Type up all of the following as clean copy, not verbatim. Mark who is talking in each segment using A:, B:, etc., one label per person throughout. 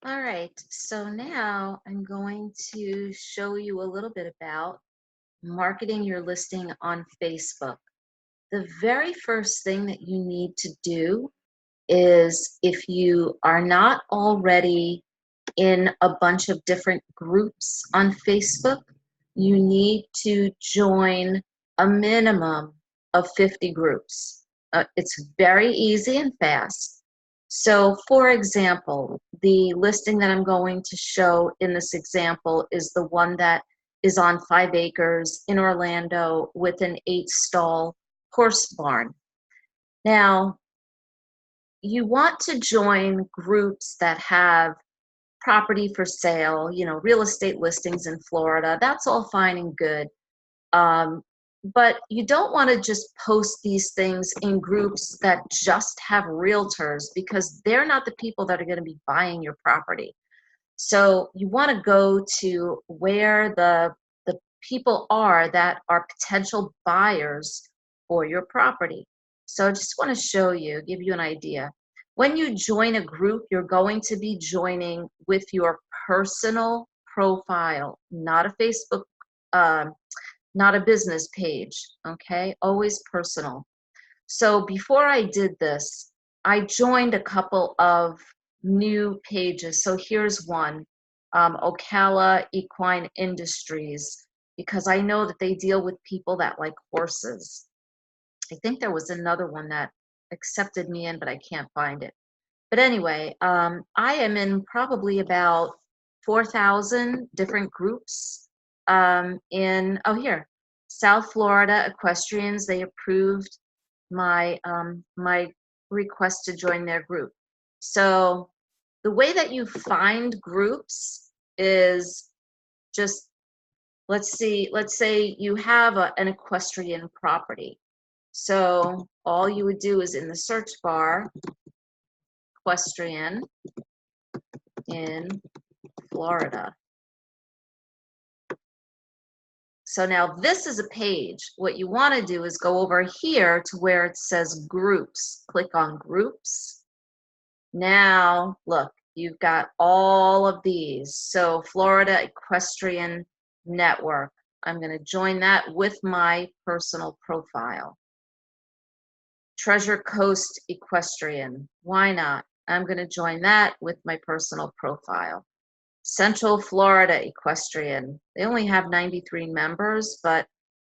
A: All right, so now I'm going to show you a little bit about marketing your listing on Facebook. The very first thing that you need to do is, if you are not already in a bunch of different groups on Facebook, you need to join a minimum of 50 groups. It's very easy and fast. So, for example, the listing that I'm going to show in this example is the one that is on 5 acres in Orlando with an 8-stall horse barn. Now, you want to join groups that have property for sale, real estate listings in Florida. That's all fine and good. But you don't want to just post these things in groups that just have realtors, because they're not the people that are going to be buying your property. So you want to go to where the people are that are potential buyers for your property. So I just want to show you, give you an idea. When you join a group, you're going to be joining with your personal profile, not a Facebook, not a business page, okay? Always personal. So before I did this, I joined a couple of new pages. So here's one, Ocala Equine Industries, because I know that they deal with people that like horses. I think there was another one that accepted me in, but I can't find it. But anyway, I am in probably about 4,000 different groups here, South Florida Equestrians. They approved my my request to join their group. So the way that you find groups is just, let's say you have an equestrian property. So all you would do is in the search bar, equestrian in Florida. So now this is a page. What you want to do is go over here to where it says groups. Click on groups. Now, look, you've got all of these. So Florida Equestrian Network. I'm going to join that with my personal profile. Treasure Coast Equestrian. Why not? I'm going to join that with my personal profile. Central Florida Equestrian. They only have 93 members, but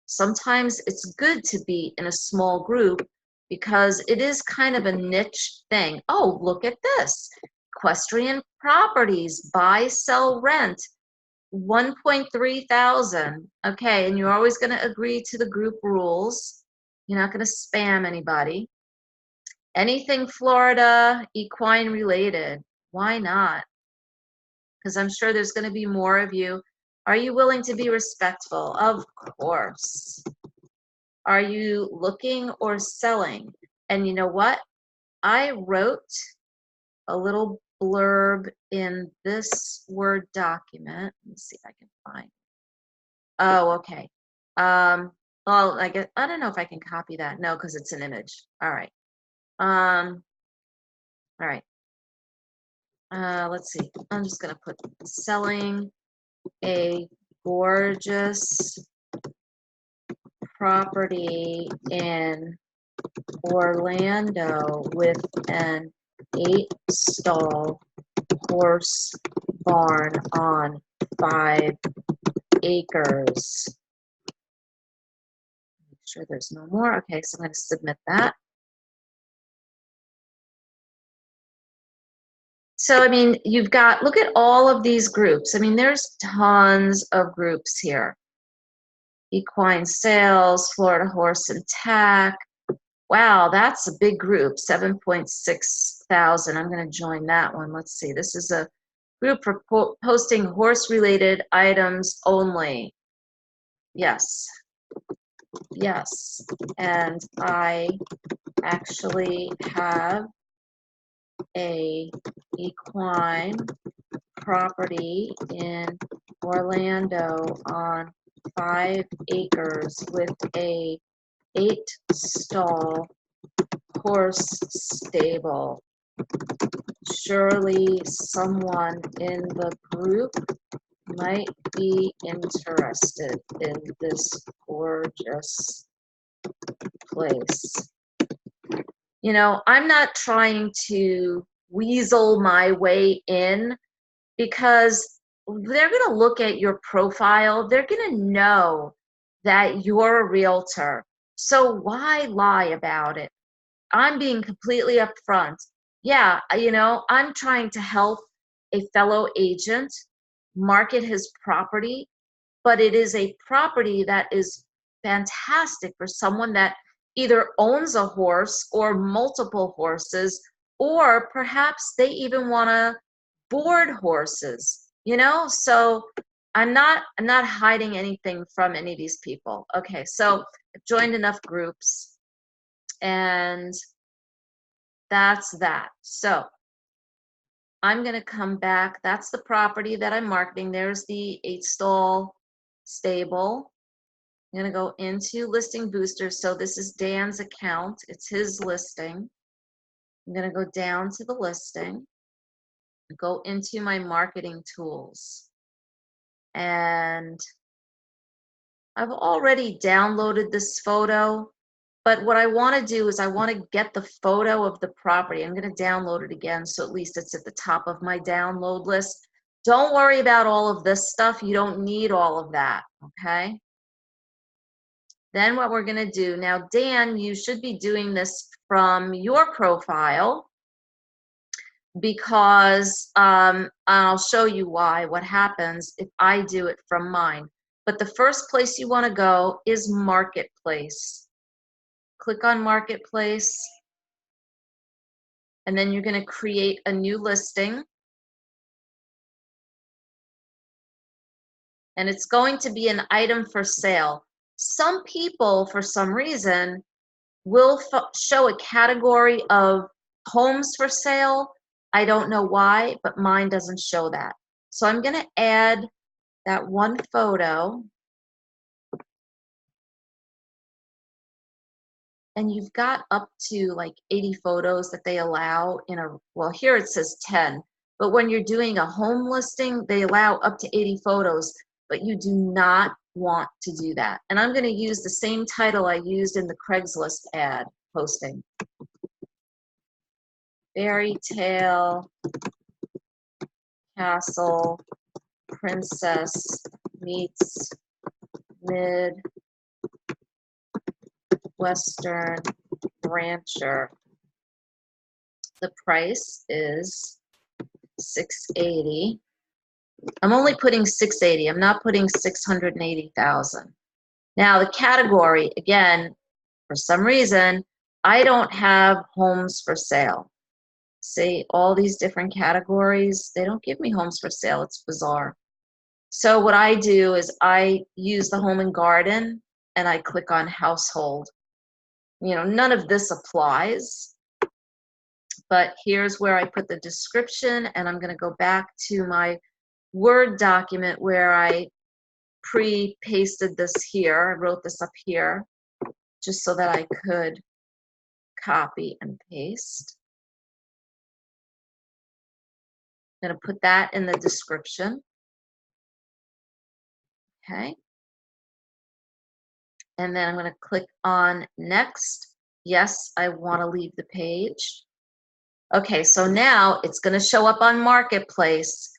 A: sometimes it's good to be in a small group because it is kind of a niche thing. Oh, look at this. Equestrian properties, buy, sell, rent, 1.3 thousand. Okay, and you're always going to agree to the group rules. You're not going to spam anybody. Anything Florida equine related. Why not? Because I'm sure there's going to be more of you. Are you willing to be respectful? Of course. Are you looking or selling? And you know what? I wrote a little blurb in this Word document. Let me see if I can find it. Oh, okay. Well, I don't know if I can copy that. No, because it's an image. All right. All right. Let's see. I'm just going to put selling a gorgeous property in Orlando with an 8-stall horse barn on 5 acres. Make sure there's no more. Okay, so I'm going to submit that. So, I mean, you've got, look at all of these groups. I mean, there's tons of groups here. Equine Sales, Florida Horse and Tack. Wow, that's a big group, 7.6 thousand. I'm going to join that one. Let's see. This is a group for posting horse-related items only. Yes. Yes. And I actually have a equine property in Orlando on 5 acres with a 8-stall horse stable. Surely someone in the group might be interested in this gorgeous place. You know, I'm not trying to weasel my way in because they're going to look at your profile. They're going to know that you're a realtor. So why lie about it? I'm being completely upfront. Yeah, you know, I'm trying to help a fellow agent market his property, but it is a property that is fantastic for someone that either owns a horse or multiple horses, or perhaps they even want to board horses, you know? So I'm not hiding anything from any of these people. Okay, so I've joined enough groups and that's that. So I'm going to come back. That's the property that I'm marketing. There's the 8-stall stable. I'm going to go into listing booster. So this is Dan's account. It's his listing. I'm going to go down to the listing, go into my marketing tools. And I've already downloaded this photo, but what I want to do is I want to get the photo of the property. I'm going to download it again, so at least it's at the top of my download list. Don't worry about all of this stuff. You don't need all of that, okay? Then what we're going to do, now Dan, you should be doing this from your profile because I'll show you why, what happens if I do it from mine. But the first place you want to go is Marketplace. Click on Marketplace, and then you're going to create a new listing. And it's going to be an item for sale. Some people, for some reason, will show a category of homes for sale. I don't know why, but mine doesn't show that. So I'm going to add that one photo. And you've got up to like 80 photos that they allow in a, well, here it says 10, but when you're doing a home listing, they allow up to 80 photos, but you do not want to do that. And I'm going to use the same title I used in the Craigslist ad posting. Fairy tale castle princess meets Midwestern rancher. The price is $680. I'm only putting 680. I'm not putting 680,000. Now the category, again, for some reason, I don't have homes for sale. See, all these different categories, they don't give me homes for sale. It's bizarre. So what I do is I use the home and garden and I click on household. You know, none of this applies, but here's where I put the description, and I'm going to go back to my Word document where I pre-pasted this here. I wrote this up here just so that I could copy and paste. I'm going to put that in the description. Okay. And then I'm going to click on next. Yes, I want to leave the page. Okay, so now it's going to show up on Marketplace.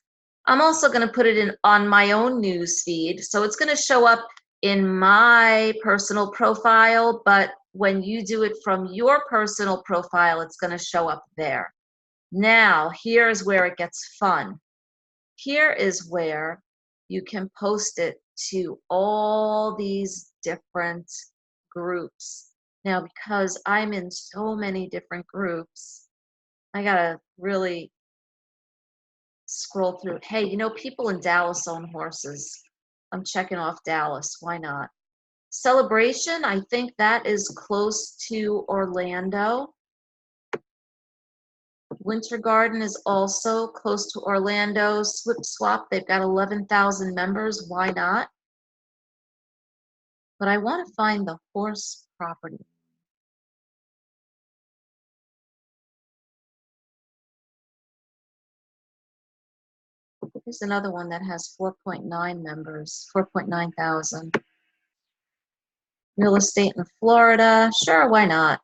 A: I'm also going to put it in on my own news feed. So it's going to show up in my personal profile, but when you do it from your personal profile, it's going to show up there. Now, here's where it gets fun. Here is where you can post it to all these different groups. Now, because I'm in so many different groups, I gotta really scroll through. Hey, you know, people in Dallas own horses. I'm checking off Dallas. Why not? Celebration, I think that is close to Orlando. Winter Garden is also close to Orlando. Swip Swap, they've got 11,000 members. Why not? But I want to find the horse property. Here's another one that has 4.9 members, 4.9 thousand. Real estate in Florida. Sure, why not?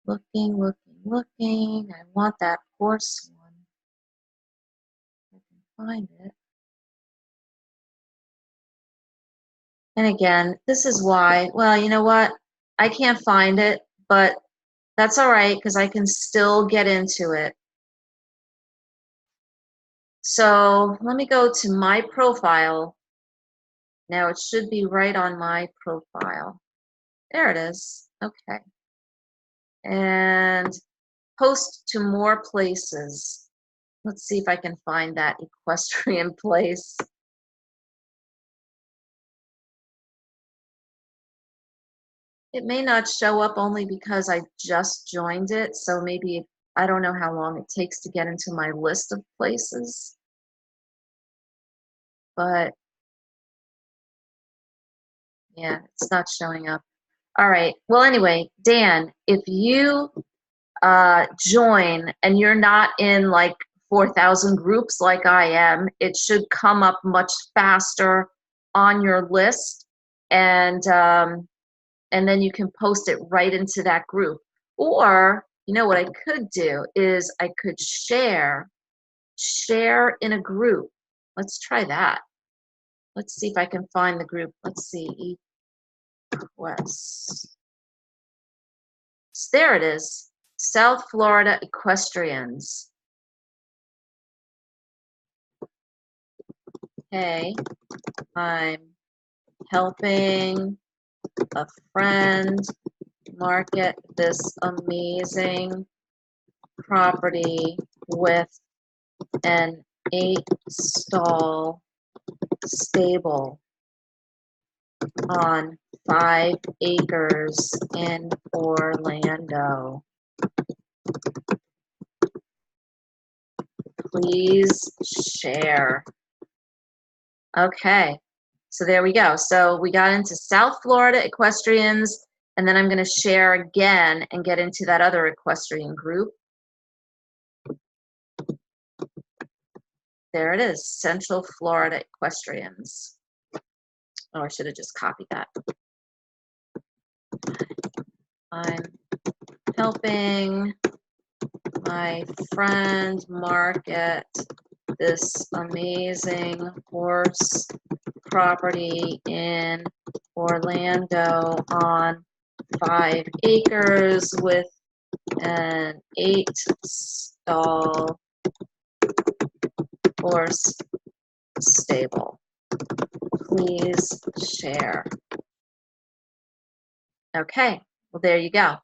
A: Looking, looking, looking. I want that horse one. If I can find it. And again, this is why, well, you know what? I can't find it, but that's all right because I can still get into it. So let me go to my profile. Now it should be right on my profile. There it is. Okay. And post to more places. Let's see if I can find that equestrian place. It may not show up only because I just joined it, so maybe I don't know how long it takes to get into my list of places, but yeah, it's not showing up. All right. Well, anyway, Dan, if you join and you're not in like 4,000 groups like I am, it should come up much faster on your list, and then you can post it right into that group. Or, you know what I could do is I could share in a group. Let's try that. Let's see if I can find the group. Let's see, Equest. There it is, South Florida Equestrians. Hey, I'm helping a friend market this amazing property with an 8-stall stable on 5 acres in Orlando. Please share. Okay, so there we go. So we got into South Florida Equestrians, and then I'm going to share again and get into that other equestrian group. There it is, Central Florida Equestrians. Oh, I should have just copied that. I'm helping my friend market this amazing horse property in Orlando on 5 acres with an 8-stall horse stable. Please share. Okay, well, there you go.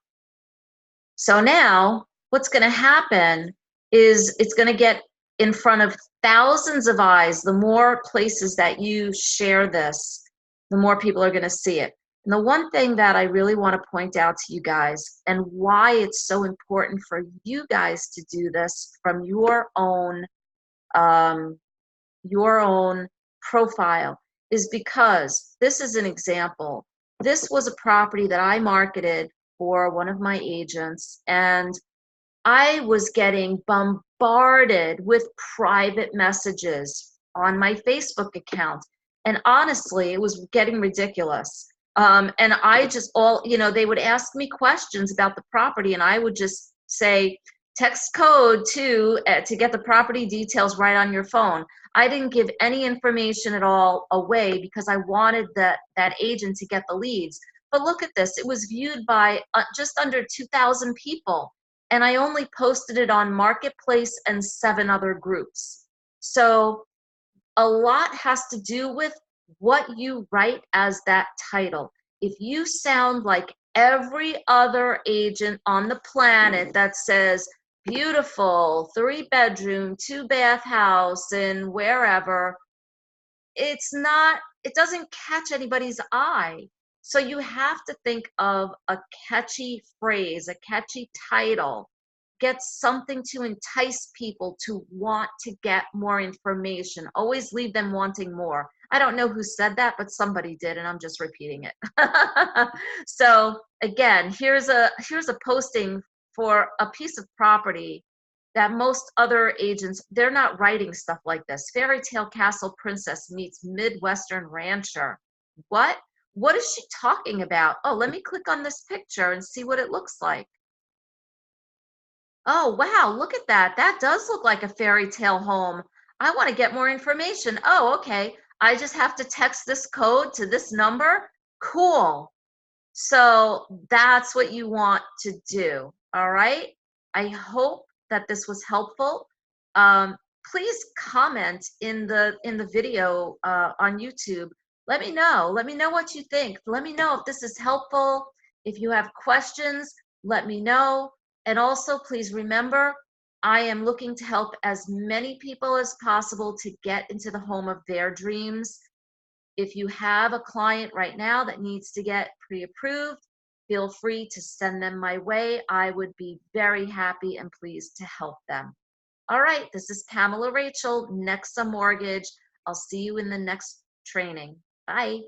A: So now what's going to happen is it's going to get in front of thousands of eyes. The more places that you share this, the more people are going to see it. And the one thing that I really want to point out to you guys, and why it's so important for you guys to do this from your own profile, is because this is an example. This was a property that I marketed for one of my agents, and I was getting bombarded with private messages on my Facebook account. And honestly, it was getting ridiculous. And I just they would ask me questions about the property, and I would just say, text code to get the property details right on your phone. I didn't give any information at all away because I wanted that agent to get the leads. But look at this, it was viewed by just under 2,000 people. And I only posted it on Marketplace and 7 other groups. So a lot has to do with what you write as that title. If you sound like every other agent on the planet that says, beautiful 3-bedroom, 2-bath house in wherever, it doesn't catch anybody's eye. So you have to think of a catchy phrase, a catchy title. Get something to entice people to want to get more information. Always leave them wanting more. I don't know who said that, but somebody did, and I'm just repeating it. So again, here's a posting for a piece of property that most other agents, they're not writing stuff like this. Fairy tale castle princess meets Midwestern rancher. What? What is she talking about? Oh, let me click on this picture and see what it looks like. Oh, wow, look at that. That does look like a fairy tale home. I want to get more information. Oh, okay. I just have to text this code to this number. Cool. So that's what you want to do. All right. I hope that this was helpful. Um, Please comment in the video on YouTube. Let me know. Let me know what you think. Let me know if this is helpful. If you have questions, let me know. And also, please remember, I am looking to help as many people as possible to get into the home of their dreams. If you have a client right now that needs to get pre-approved, feel free to send them my way. I would be very happy and pleased to help them. All right, this is Pamela Rachil, Nexa Mortgage. I'll see you in the next training. Bye.